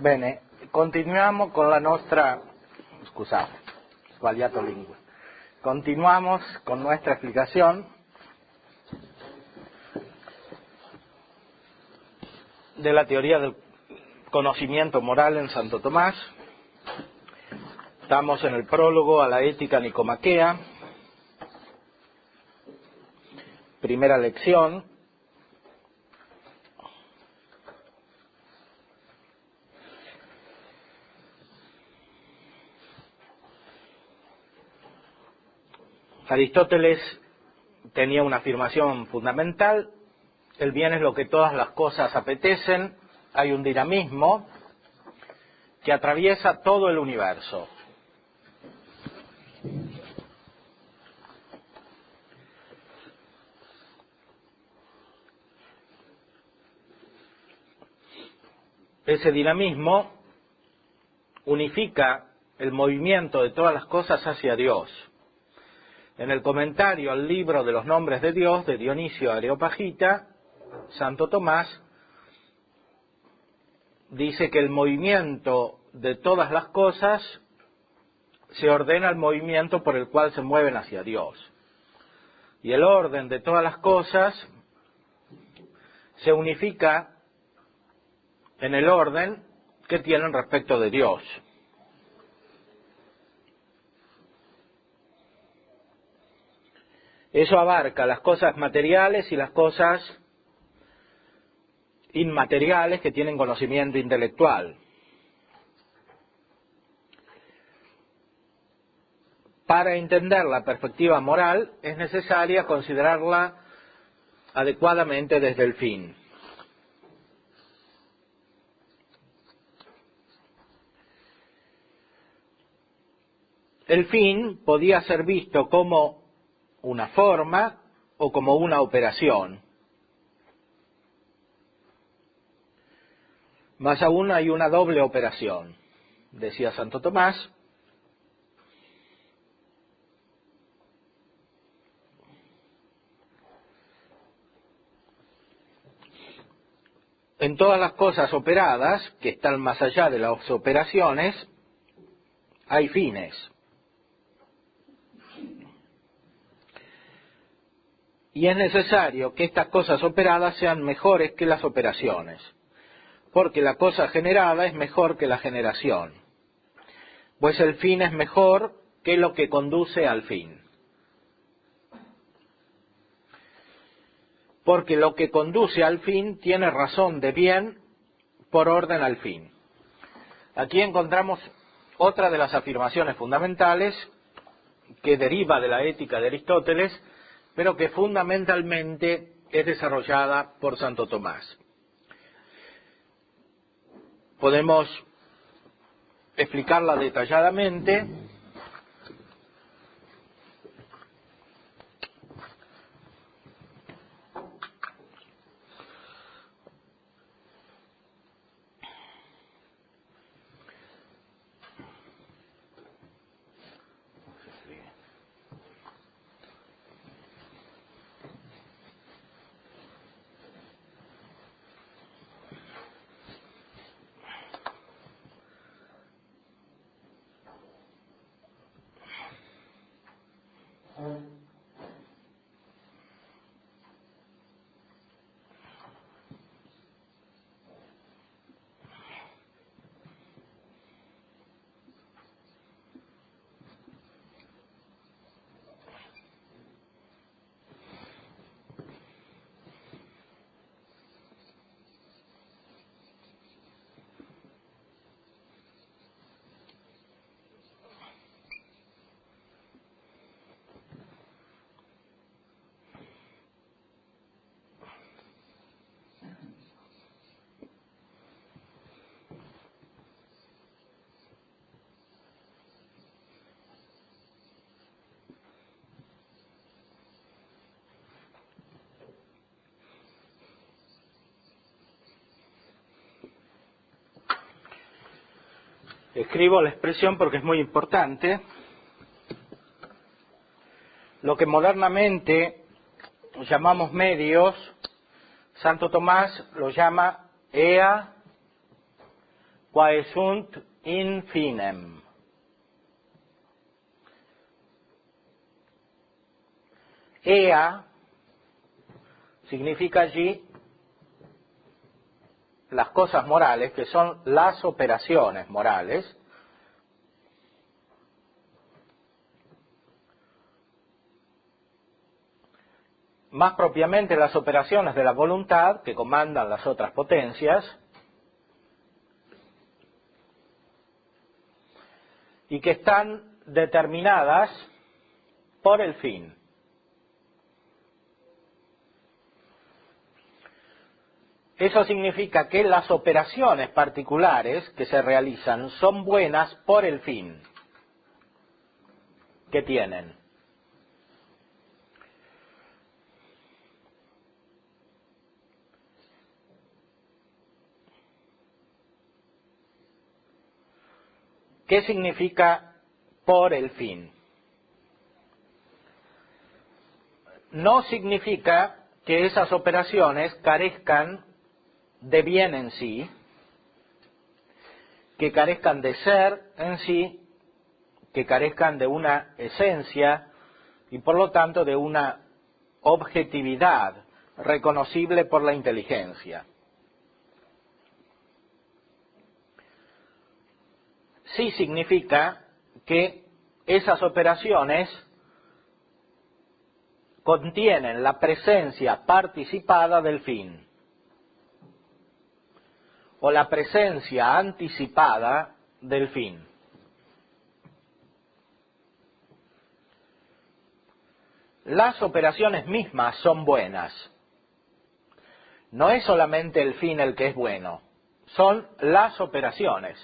Bene, continuiamo con la nostra, scusate, sbagliato lingua. Continuamos con nuestra explicación de la teoría del conocimiento moral en Santo Tomás. Estamos en el prólogo a la Ética Nicomaquea, primera lección. Aristóteles tenía una afirmación fundamental: el bien es lo que todas las cosas apetecen. Hay un dinamismo que atraviesa todo el universo. Ese dinamismo unifica el movimiento de todas las cosas hacia Dios. En el comentario al libro de los nombres de Dios de Dionisio Areopagita, Santo Tomás dice que el movimiento de todas las cosas se ordena al movimiento por el cual se mueven hacia Dios. Y el orden de todas las cosas se unifica en el orden que tienen respecto de Dios. Eso abarca las cosas materiales y las cosas inmateriales que tienen conocimiento intelectual. Para entender la perspectiva moral es necesaria considerarla adecuadamente desde el fin. El fin podía ser visto como una forma o como una operación. Más aún hay una doble operación, decía Santo Tomás. En todas las cosas operadas, que están más allá de las operaciones, hay fines. Y es necesario que estas cosas operadas sean mejores que las operaciones, porque la cosa generada es mejor que la generación, pues el fin es mejor que lo que conduce al fin. Porque lo que conduce al fin tiene razón de bien por orden al fin. Aquí encontramos otra de las afirmaciones fundamentales que deriva de la ética de Aristóteles, pero que fundamentalmente es desarrollada por Santo Tomás. Podemos explicarla detalladamente. Escribo la expresión porque es muy importante. Lo que modernamente llamamos medios, Santo Tomás lo llama ea quae sunt in finem. Ea significa allí las cosas morales, que son las operaciones morales, más propiamente las operaciones de la voluntad que comandan las otras potencias y que están determinadas por el fin. Eso significa que las operaciones particulares que se realizan son buenas por el fin que tienen. ¿Qué significa por el fin? No significa que esas operaciones carezcan de bien en sí, que carezcan de ser en sí, que carezcan de una esencia y por lo tanto de una objetividad reconocible por la inteligencia. Sí significa que esas operaciones contienen la presencia participada del fin, o la presencia anticipada del fin. Las operaciones mismas son buenas. No es solamente el fin el que es bueno, son las operaciones.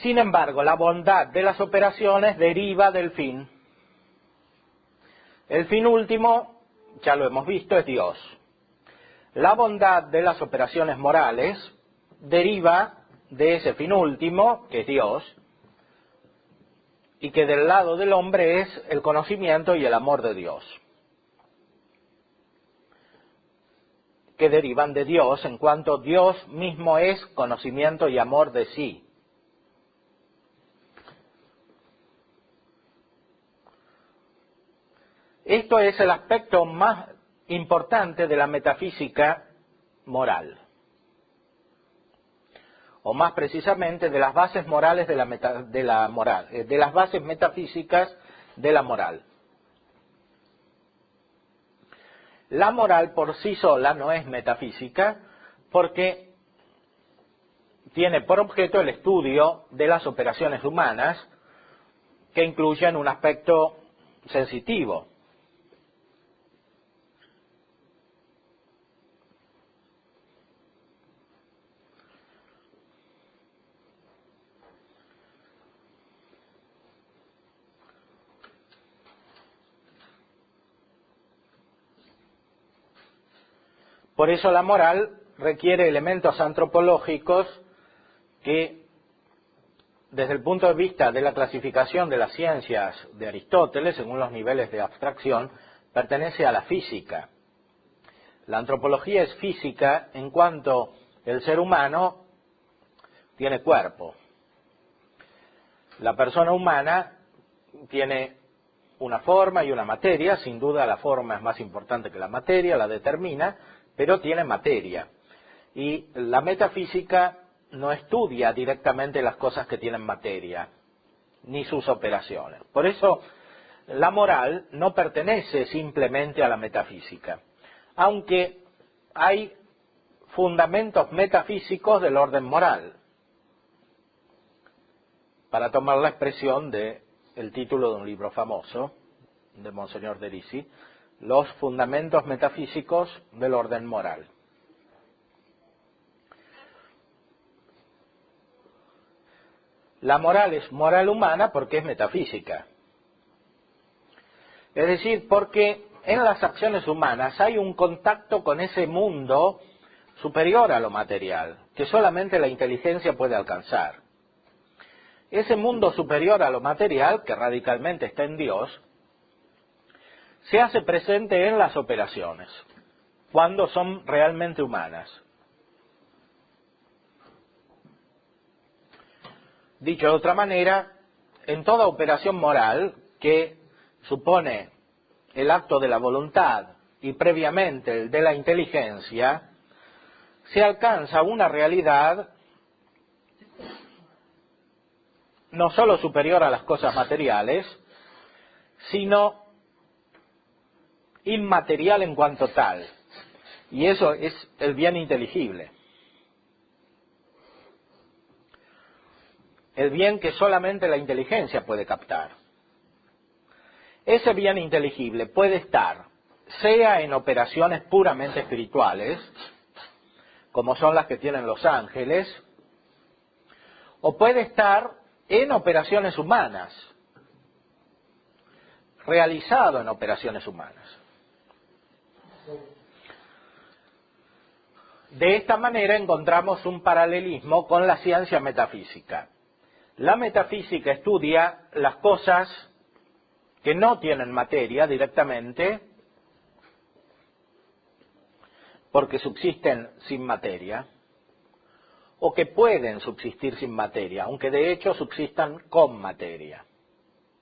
Sin embargo, la bondad de las operaciones deriva del fin. El fin último, ya lo hemos visto, es Dios. La bondad de las operaciones morales deriva de ese fin último, que es Dios, y que del lado del hombre es el conocimiento y el amor de Dios, que derivan de Dios en cuanto Dios mismo es conocimiento y amor de sí. Esto es el aspecto más importante de la metafísica moral, o más precisamente de las bases morales de la moral, de las bases metafísicas de la moral. La moral por sí sola no es metafísica porque tiene por objeto el estudio de las operaciones humanas que incluyen un aspecto sensitivo. Por eso la moral requiere elementos antropológicos que, desde el punto de vista de la clasificación de las ciencias de Aristóteles, según los niveles de abstracción, pertenece a la física. La antropología es física en cuanto el ser humano tiene cuerpo. La persona humana tiene una forma y una materia, sin duda la forma es más importante que la materia, la determina, pero tiene materia. Y la metafísica no estudia directamente las cosas que tienen materia, ni sus operaciones. Por eso la moral no pertenece simplemente a la metafísica, aunque hay fundamentos metafísicos del orden moral, para tomar la expresión del título de un libro famoso de Monseñor de Risi, Los fundamentos metafísicos del orden moral. La moral es moral humana porque es metafísica. Es decir, porque en las acciones humanas hay un contacto con ese mundo superior a lo material, que solamente la inteligencia puede alcanzar. ese mundo superior a lo material, que radicalmente está en Dios, se hace presente en las operaciones, cuando son realmente humanas. Dicho de otra manera, en toda operación moral que supone el acto de la voluntad y previamente el de la inteligencia, se alcanza una realidad no solo superior a las cosas materiales, sino inmaterial en cuanto tal. Y eso es el bien inteligible. El bien que solamente la inteligencia puede captar. Ese bien inteligible puede estar, sea en operaciones puramente espirituales, como son las que tienen los ángeles, o puede estar en operaciones humanas, realizado en operaciones humanas. De esta manera encontramos un paralelismo con la ciencia metafísica. La metafísica estudia las cosas que no tienen materia directamente, porque subsisten sin materia, o que pueden subsistir sin materia, aunque de hecho subsistan con materia.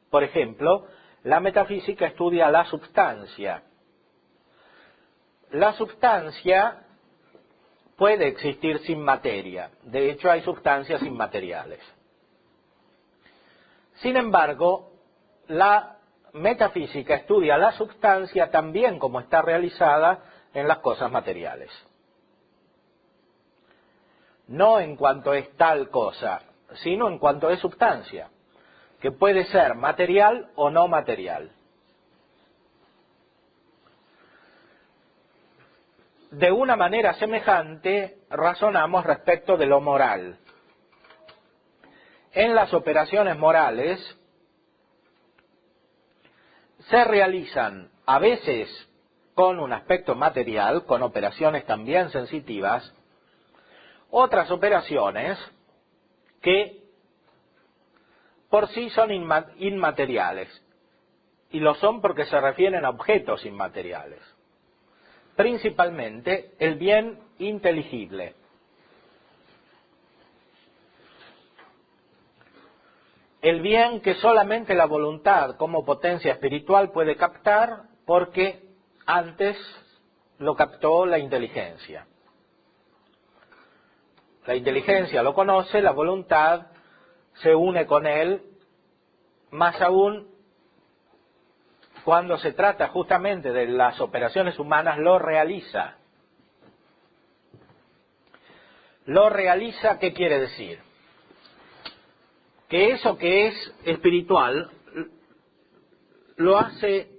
Por ejemplo, la metafísica estudia la substancia. La substancia puede existir sin materia, de hecho hay sustancias inmateriales. Sin embargo, la metafísica estudia la substancia también como está realizada en las cosas materiales. No en cuanto es tal cosa, sino en cuanto es substancia, que puede ser material o no material. De una manera semejante razonamos respecto de lo moral. En las operaciones morales se realizan a veces con un aspecto material, con operaciones también sensitivas, otras operaciones que por sí son inmateriales, y lo son porque se refieren a objetos inmateriales. Principalmente el bien inteligible. El bien que solamente la voluntad como potencia espiritual puede captar porque antes lo captó la inteligencia. La inteligencia lo conoce, la voluntad se une con él, más aún cuando se trata justamente de las operaciones humanas, lo realiza. Lo realiza, ¿qué quiere decir? Que eso que es espiritual lo hace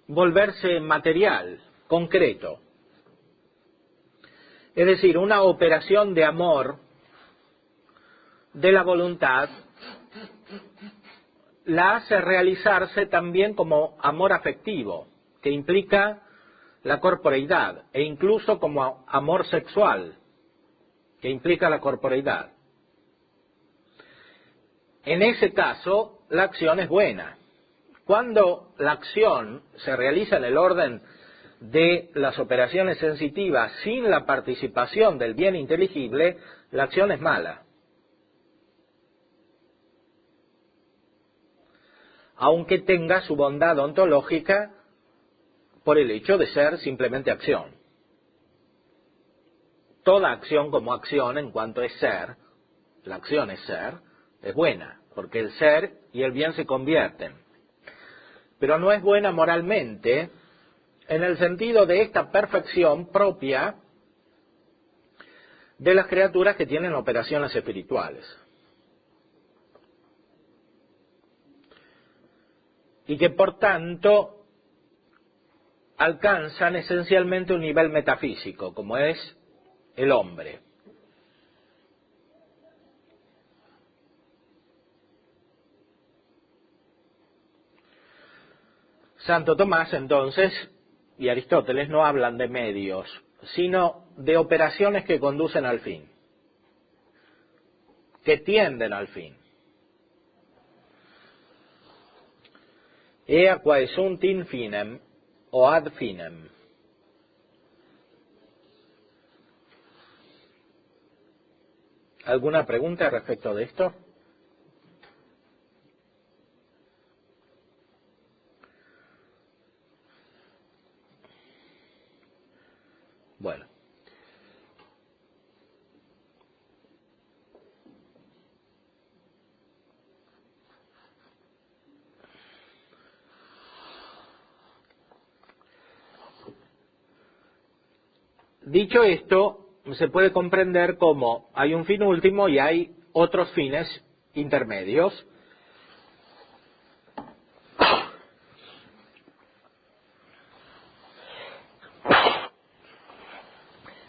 volverse material, concreto. Es decir, una operación de amor de la voluntad la hace realizarse también como amor afectivo, que implica la corporeidad, e incluso como amor sexual, que implica la corporeidad. En ese caso, la acción es buena. Cuando la acción se realiza en el orden de las operaciones sensitivas sin la participación del bien inteligible, la acción es mala. Aunque tenga su bondad ontológica por el hecho de ser simplemente acción. Toda acción como acción, en cuanto es ser, la acción es ser, es buena, porque el ser y el bien se convierten. Pero no es buena moralmente en el sentido de esta perfección propia de las criaturas que tienen operaciones espirituales. Y que por tanto alcanzan esencialmente un nivel metafísico, como es el hombre. Santo Tomás, entonces, y Aristóteles no hablan de medios, sino de operaciones que conducen al fin. que tienden al fin. Ea quae sunt in finem o ad finem. ¿Alguna pregunta respecto de esto? Bueno. Dicho esto, se puede comprender cómo hay un fin último y hay otros fines intermedios.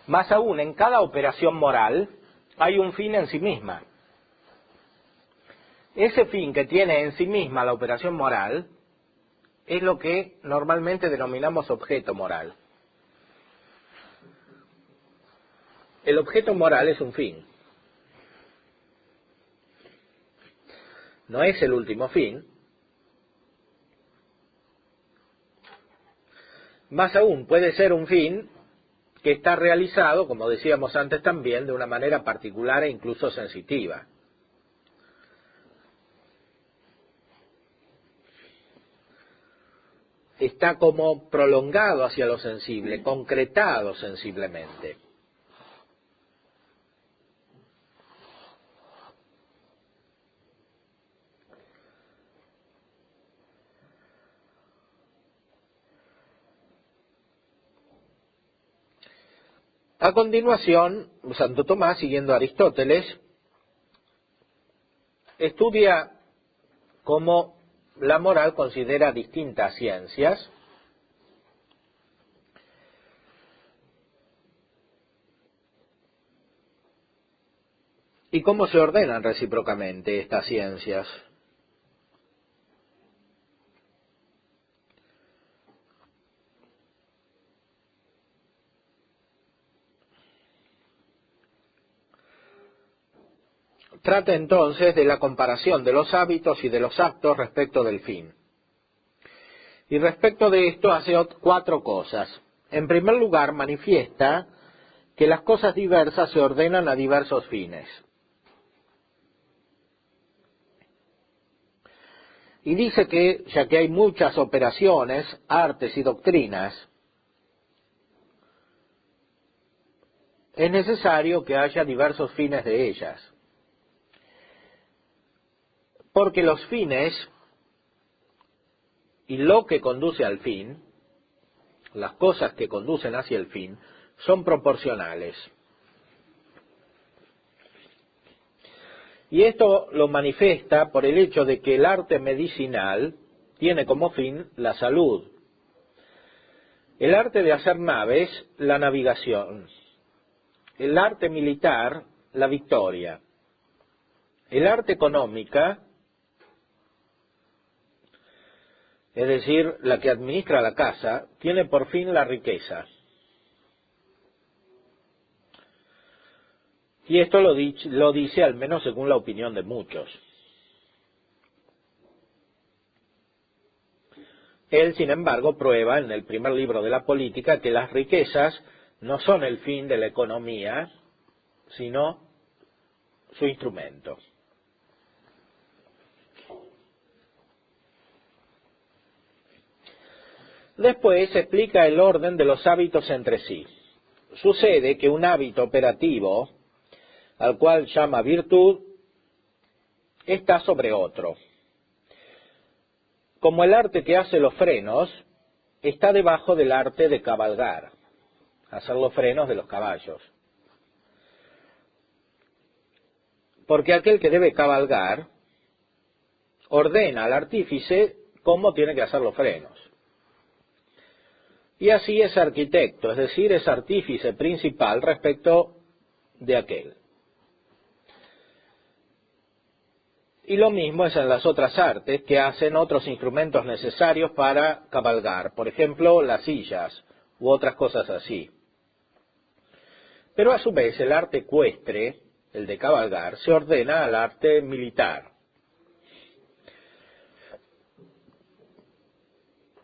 Más aún, en cada operación moral hay un fin en sí misma. Ese fin que tiene en sí misma la operación moral es lo que normalmente denominamos objeto moral. El objeto moral es un fin. No es el último fin. Más aún, puede ser un fin que está realizado, como decíamos antes también, de una manera particular e incluso sensitiva. Está como prolongado hacia lo sensible, concretado sensiblemente. A continuación, Santo Tomás, siguiendo a Aristóteles, estudia cómo la moral considera distintas ciencias y cómo se ordenan recíprocamente estas ciencias. Trata entonces de la comparación de los hábitos y de los actos respecto del fin. Y respecto de esto hace 4 cosas. En primer lugar, manifiesta que las cosas diversas se ordenan a diversos fines. Y dice que, ya que hay muchas operaciones, artes y doctrinas, es necesario que haya diversos fines de ellas. Porque los fines y lo que conduce al fin, las cosas que conducen hacia el fin, son proporcionales. Y esto lo manifiesta por el hecho de que el arte medicinal tiene como fin la salud. El arte de hacer naves, la navegación. El arte militar, la victoria. El arte económica, es decir, la que administra la casa, tiene por fin la riqueza. Y esto lo dice al menos según la opinión de muchos. Él, sin embargo, prueba en el primer libro de la política que las riquezas no son el fin de la economía, sino su instrumento. Después se explica el orden de los hábitos entre sí. Sucede que un hábito operativo, al cual llama virtud, está sobre otro. Como el arte que hace los frenos está debajo del arte de cabalgar, hacer los frenos de los caballos. Porque aquel que debe cabalgar ordena al artífice cómo tiene que hacer los frenos. Y así es arquitecto, es decir, es artífice principal respecto de aquel. Y lo mismo es en las otras artes que hacen otros instrumentos necesarios para cabalgar, por ejemplo, las sillas u otras cosas así. Pero a su vez el arte ecuestre el de cabalgar, se ordena al arte militar.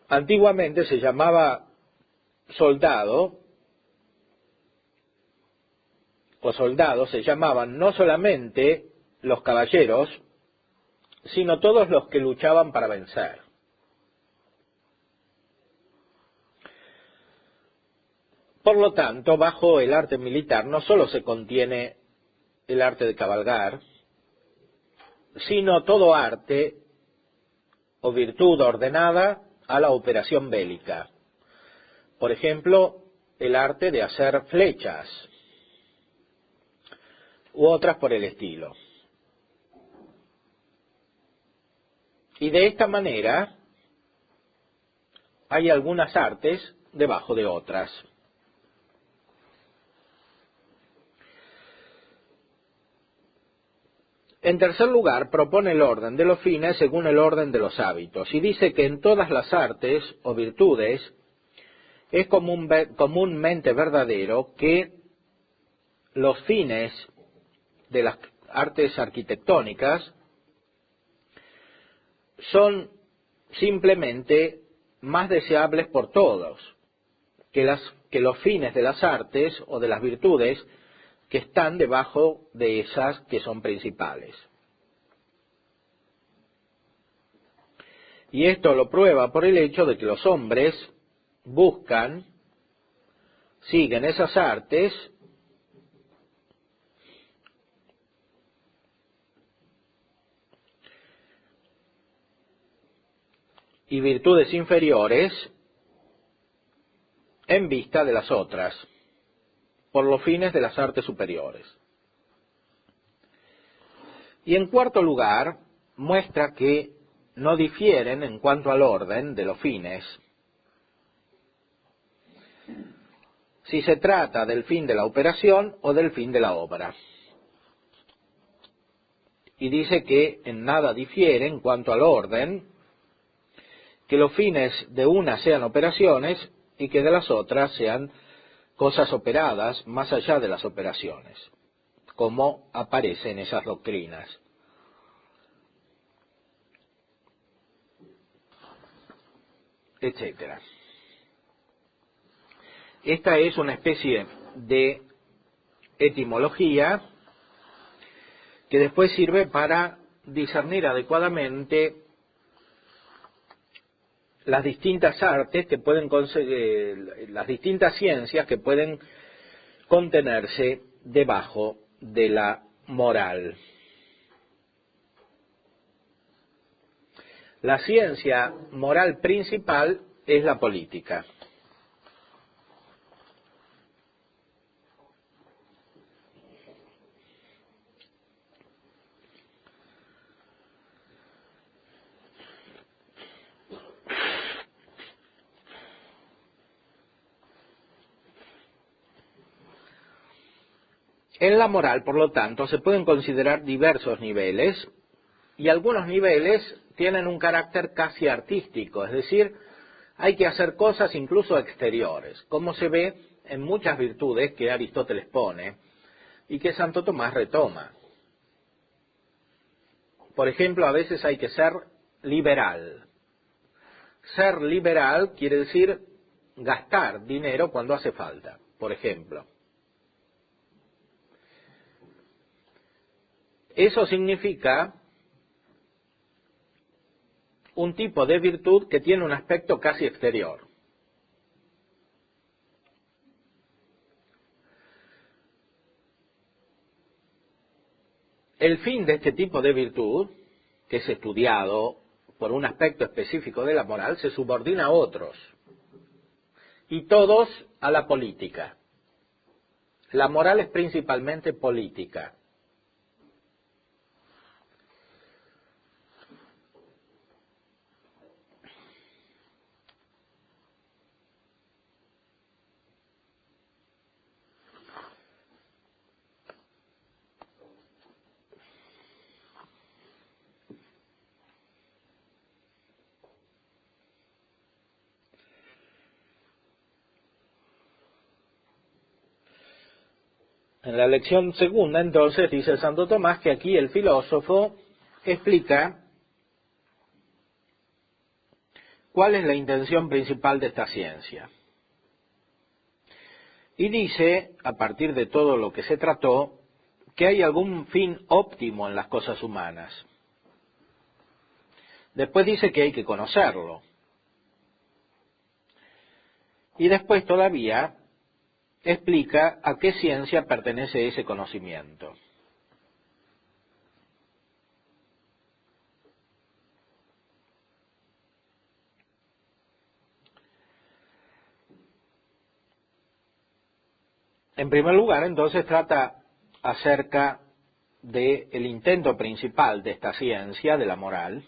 Antiguamente se llamaba soldado, o soldados se llamaban no solamente los caballeros, sino todos los que luchaban para vencer. Por lo tanto, bajo el arte militar no solo se contiene el arte de cabalgar, sino todo arte o virtud ordenada a la operación bélica. Por ejemplo, el arte de hacer flechas u otras por el estilo. Y de esta manera hay algunas artes debajo de otras. En tercer lugar, propone el orden de los fines según el orden de los hábitos, y dice que en todas las artes o virtudes es comúnmente verdadero que los fines de las artes arquitectónicas son simplemente más deseables por todos que los fines de las artes o de las virtudes que están debajo de esas que son principales. Y esto lo prueba por el hecho de que los hombres siguen esas artes y virtudes inferiores en vista de las otras, por los fines de las artes superiores. Y en cuarto lugar, muestra que no difieren en cuanto al orden de los fines, si se trata del fin de la operación o del fin de la obra. Y dice que en nada difiere en cuanto al orden, que los fines de unas sean operaciones y que de las otras sean cosas operadas más allá de las operaciones, como aparece en esas doctrinas. Etcétera. Esta es una especie de etimología que después sirve para discernir adecuadamente las distintas artes que pueden las distintas ciencias que pueden contenerse debajo de la moral. La ciencia moral principal es la política. En la moral, por lo tanto, se pueden considerar diversos niveles, y algunos niveles tienen un carácter casi artístico, es decir, hay que hacer cosas incluso exteriores, como se ve en muchas virtudes que Aristóteles pone y que Santo Tomás retoma. Por ejemplo, a veces hay que ser liberal. Ser liberal quiere decir gastar dinero cuando hace falta, por ejemplo. Eso significa un tipo de virtud que tiene un aspecto casi exterior. El fin de este tipo de virtud, que es estudiado por un aspecto específico de la moral, se subordina a otros, y todos a la política. La moral es principalmente política. En la lección segunda, entonces, dice Santo Tomás que aquí el filósofo explica cuál es la intención principal de esta ciencia. Y dice, a partir de todo lo que se trató, que hay algún fin óptimo en las cosas humanas. Después dice que hay que conocerlo. Y después todavía explica a qué ciencia pertenece ese conocimiento. En primer lugar, entonces, trata acerca del intento principal de esta ciencia, de la moral.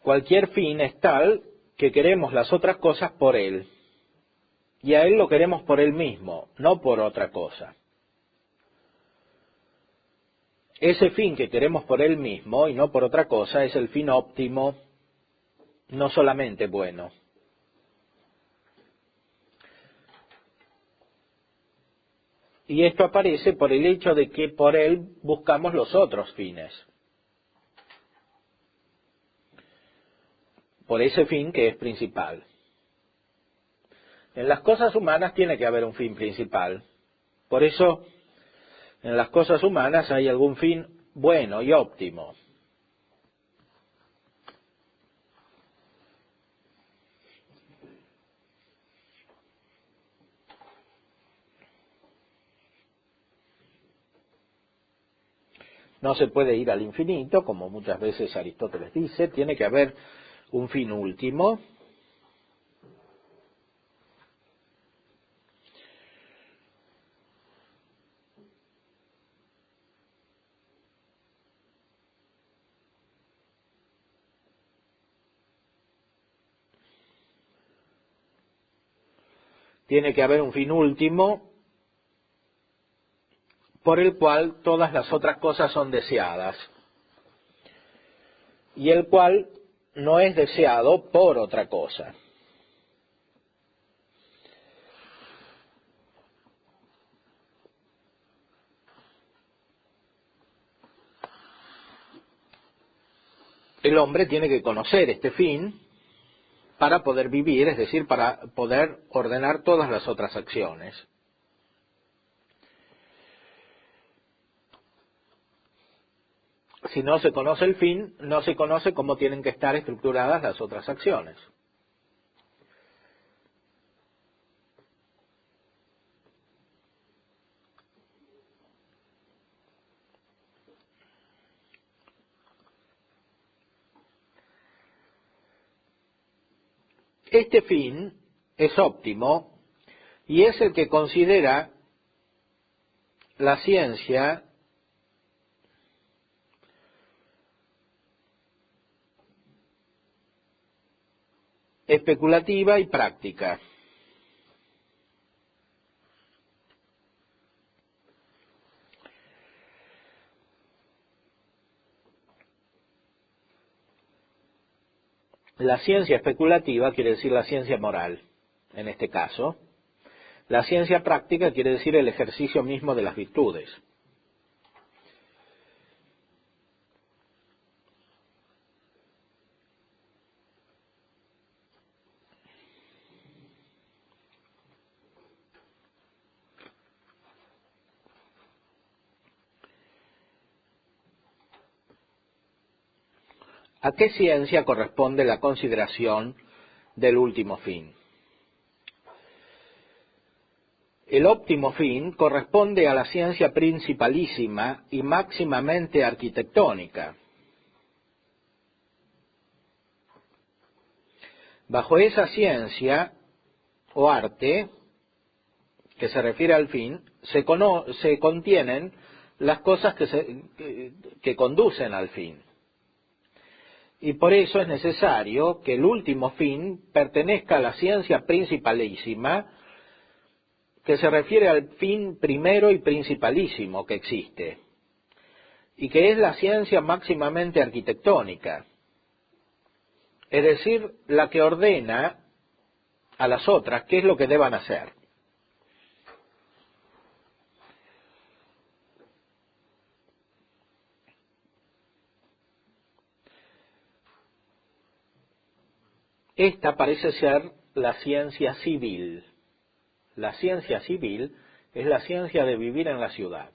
Cualquier fin es tal que queremos las otras cosas por él, y a él lo queremos por él mismo, no por otra cosa. Ese fin que queremos por él mismo y no por otra cosa es el fin óptimo, no solamente bueno. Y esto aparece por el hecho de que por él buscamos los otros fines. Por ese fin que es principal. En las cosas humanas tiene que haber un fin principal. Por eso, en las cosas humanas hay algún fin bueno y óptimo. No se puede ir al infinito, como muchas veces Aristóteles dice, tiene que haber un fin último. Tiene que haber un fin último por el cual todas las otras cosas son deseadas, y el cual no es deseado por otra cosa. El hombre tiene que conocer este fin para poder vivir, es decir, para poder ordenar todas las otras acciones. Si no se conoce el fin, no se conoce cómo tienen que estar estructuradas las otras acciones. Este fin es óptimo y es el que considera la ciencia especulativa y práctica. La ciencia especulativa quiere decir la ciencia moral, en este caso. La ciencia práctica quiere decir el ejercicio mismo de las virtudes. ¿A qué ciencia corresponde la consideración del último fin? El óptimo fin corresponde a la ciencia principalísima y máximamente arquitectónica. Bajo esa ciencia o arte, que se refiere al fin, se contienen las cosas que conducen al fin. Y por eso es necesario que el último fin pertenezca a la ciencia principalísima, que se refiere al fin primero y principalísimo que existe. y que es la ciencia máximamente arquitectónica, es decir, la que ordena a las otras qué es lo que deban hacer. Esta parece ser la ciencia civil. La ciencia civil es la ciencia de vivir en la ciudad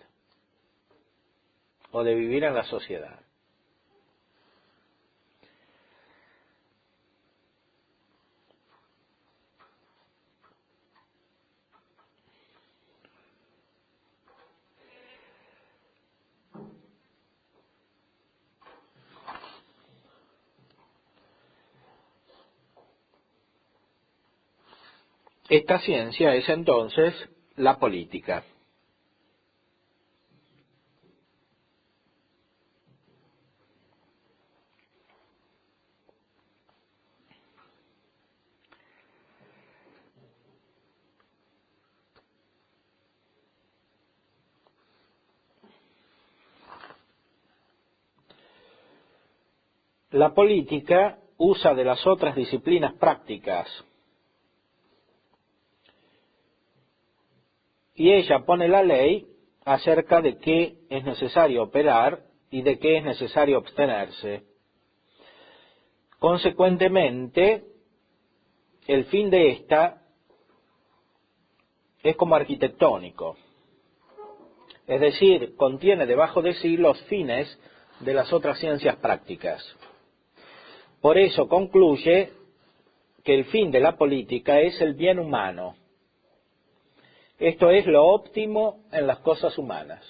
o de vivir en la sociedad. Esta ciencia es entonces la política. La política usa de las otras disciplinas prácticas y ella pone la ley acerca de qué es necesario operar y de qué es necesario abstenerse. Consecuentemente, el fin de esta es como arquitectónico, es decir, contiene debajo de sí los fines de las otras ciencias prácticas. Por eso concluye que el fin de la política es el bien humano. Esto es lo óptimo en las cosas humanas.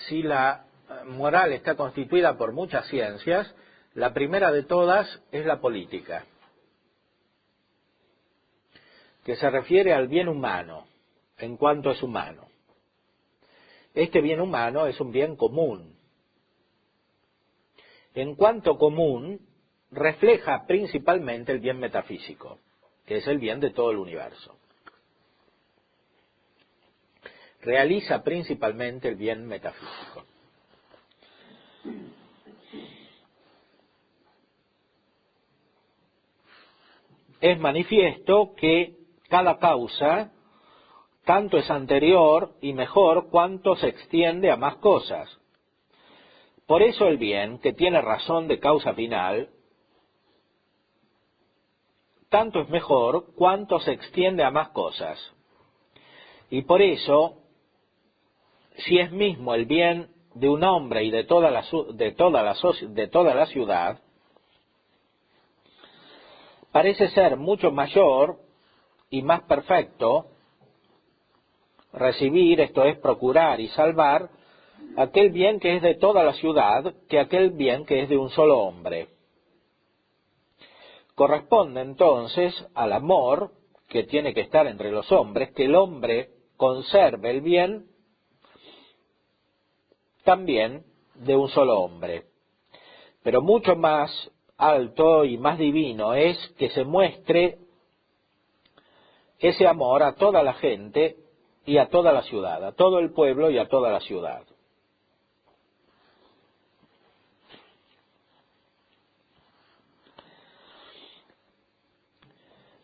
Si la moral está constituida por muchas ciencias, la primera de todas es la política, que se refiere al bien humano, en cuanto es humano. Este bien humano es un bien común. En cuanto común, refleja principalmente el bien metafísico, que es el bien de todo el universo. Realiza principalmente el bien metafísico. Es manifiesto que cada causa tanto es anterior y mejor cuanto se extiende a más cosas. Por eso el bien, que tiene razón de causa final, tanto es mejor cuanto se extiende a más cosas. Y por eso, si es mismo el bien de un hombre y de toda la ciudad, parece ser mucho mayor y más perfecto recibir, esto es, procurar y salvar, aquel bien que es de toda la ciudad que aquel bien que es de un solo hombre. Corresponde entonces al amor que tiene que estar entre los hombres, que el hombre conserve el bien también de un solo hombre. Pero mucho más alto y más divino es que se muestre ese amor a toda la gente y a toda la ciudad, a todo el pueblo y a toda la ciudad.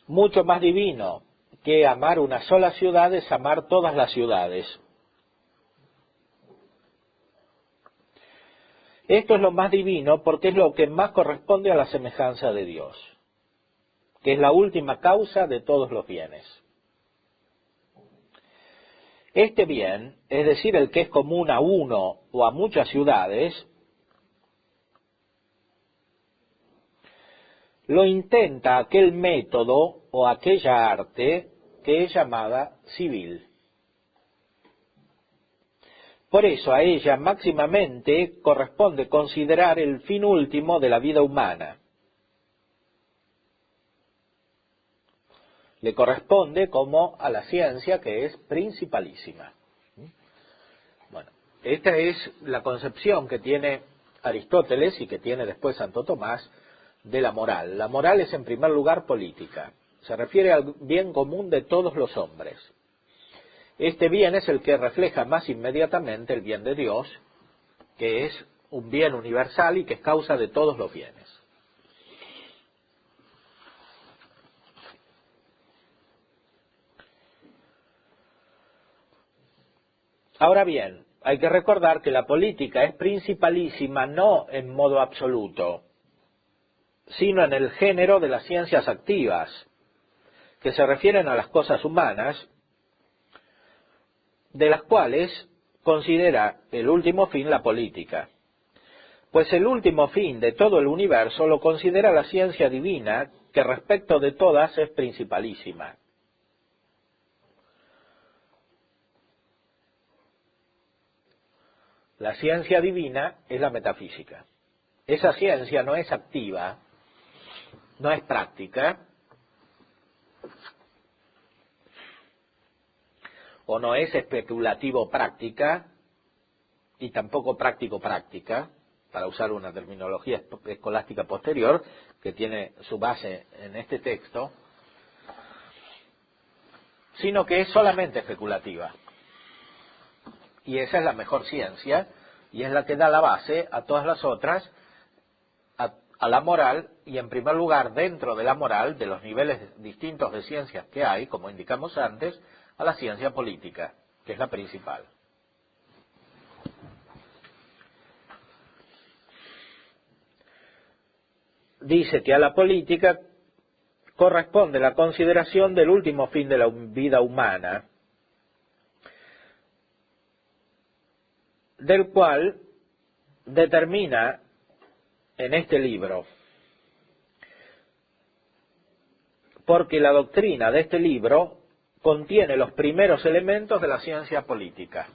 Mucho más divino que amar una sola ciudad es amar todas las ciudades. Esto es lo más divino porque es lo que más corresponde a la semejanza de Dios, que es la última causa de todos los bienes. Este bien, es decir, el que es común a uno o a muchas ciudades, lo intenta aquel método o aquella arte que es llamada civil. Por eso a ella máximamente corresponde considerar el fin último de la vida humana. Le corresponde como a la ciencia que es principalísima. Bueno, esta es la concepción que tiene Aristóteles y que tiene después Santo Tomás de la moral. La moral es en primer lugar política, se refiere al bien común de todos los hombres. Este bien es el que refleja más inmediatamente el bien de Dios, que es un bien universal y que es causa de todos los bienes. Ahora bien, hay que recordar que la política es principalísima no en modo absoluto, sino en el género de las ciencias activas, que se refieren a las cosas humanas, de las cuales considera el último fin la política. Pues el último fin de todo el universo lo considera la ciencia divina, que respecto de todas es principalísima. La ciencia divina es la metafísica. Esa ciencia no es activa, no es práctica, o no es especulativo-práctica, y tampoco práctico-práctica, para usar una terminología escolástica posterior, que tiene su base en este texto, sino que es solamente especulativa. Y esa es la mejor ciencia, y es la que da la base a todas las otras, a la moral, y en primer lugar, dentro de la moral, de los niveles distintos de ciencias que hay, como indicamos antes, a la ciencia política, que es la principal. Dice que a la política corresponde la consideración del último fin de la vida humana, del cual determina en este libro, porque la doctrina de este libro contiene los primeros elementos de la ciencia política.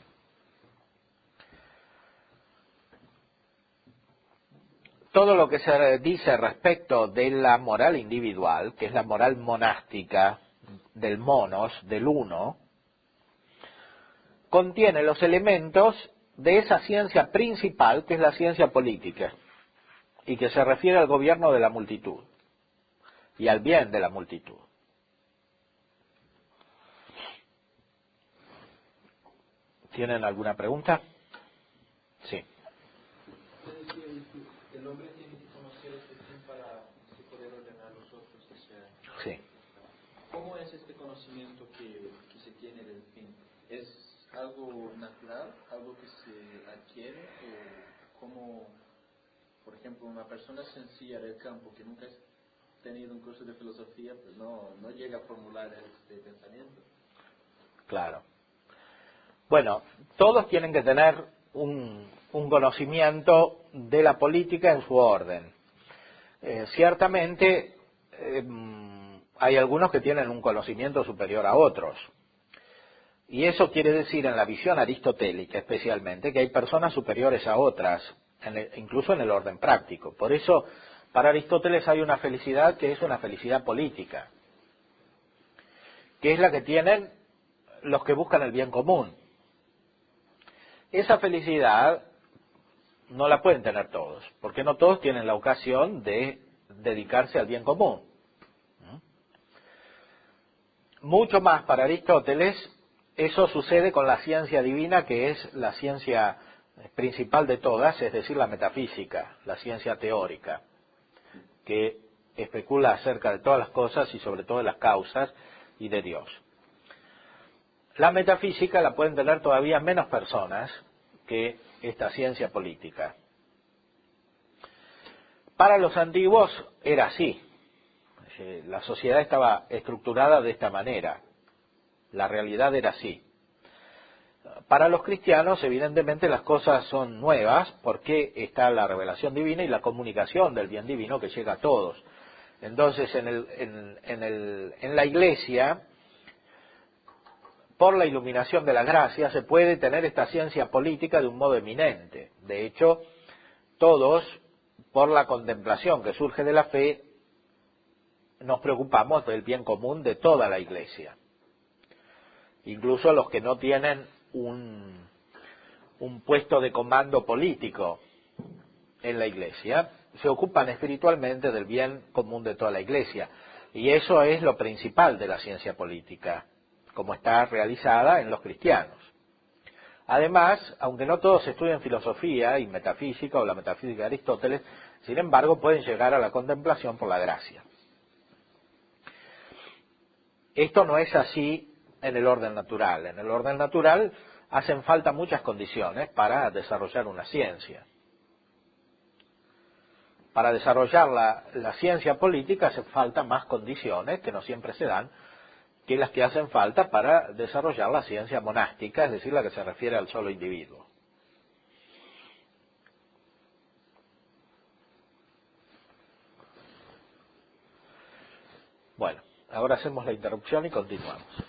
Todo lo que se dice respecto de la moral individual, que es la moral monástica del monos, del uno, contiene los elementos de esa ciencia principal, que es la ciencia política, y que se refiere al gobierno de la multitud y al bien de la multitud. ¿Tienen alguna pregunta? Sí. El hombre tiene que conocer este fin para así poder ordenar los otros. O sea, Sí. ¿cómo es este conocimiento que se tiene del fin? ¿Es algo natural, algo que se adquiere, o como, por ejemplo, una persona sencilla del campo que nunca ha tenido un curso de filosofía, pues no llega a formular este pensamiento? Claro. Bueno, todos tienen que tener un conocimiento de la política en su orden. Ciertamente hay algunos que tienen un conocimiento superior a otros. Y eso quiere decir, en la visión aristotélica especialmente, que hay personas superiores a otras, incluso en el orden práctico. Por eso, para Aristóteles hay una felicidad que es una felicidad política, que es la que tienen los que buscan el bien común. Esa felicidad no la pueden tener todos, porque no todos tienen la ocasión de dedicarse al bien común. Mucho más para Aristóteles, eso sucede con la ciencia divina, que es la ciencia principal de todas, es decir, la metafísica, la ciencia teórica, que especula acerca de todas las cosas y sobre todo de las causas y de Dios. La metafísica la pueden tener todavía menos personas que esta ciencia política. Para los antiguos era así. La sociedad estaba estructurada de esta manera. La realidad era así. Para los cristianos, evidentemente, las cosas son nuevas porque está la revelación divina y la comunicación del bien divino que llega a todos. Entonces, en la Iglesia, por la iluminación de la gracia, se puede tener esta ciencia política de un modo eminente. De hecho, todos, por la contemplación que surge de la fe, nos preocupamos del bien común de toda la Iglesia. Incluso los que no tienen un puesto de comando político en la Iglesia, se ocupan espiritualmente del bien común de toda la Iglesia. Y eso es lo principal de la ciencia política. como está realizada en los cristianos. Además, aunque no todos estudien filosofía y metafísica o la metafísica de Aristóteles, sin embargo pueden llegar a la contemplación por la gracia. Esto no es así en el orden natural. En el orden natural hacen falta muchas condiciones para desarrollar una ciencia. Para desarrollar la ciencia política hace falta más condiciones que no siempre se dan que las que hacen falta para desarrollar la ciencia monástica, es decir, la que se refiere al solo individuo. Bueno, ahora hacemos la interrupción y continuamos.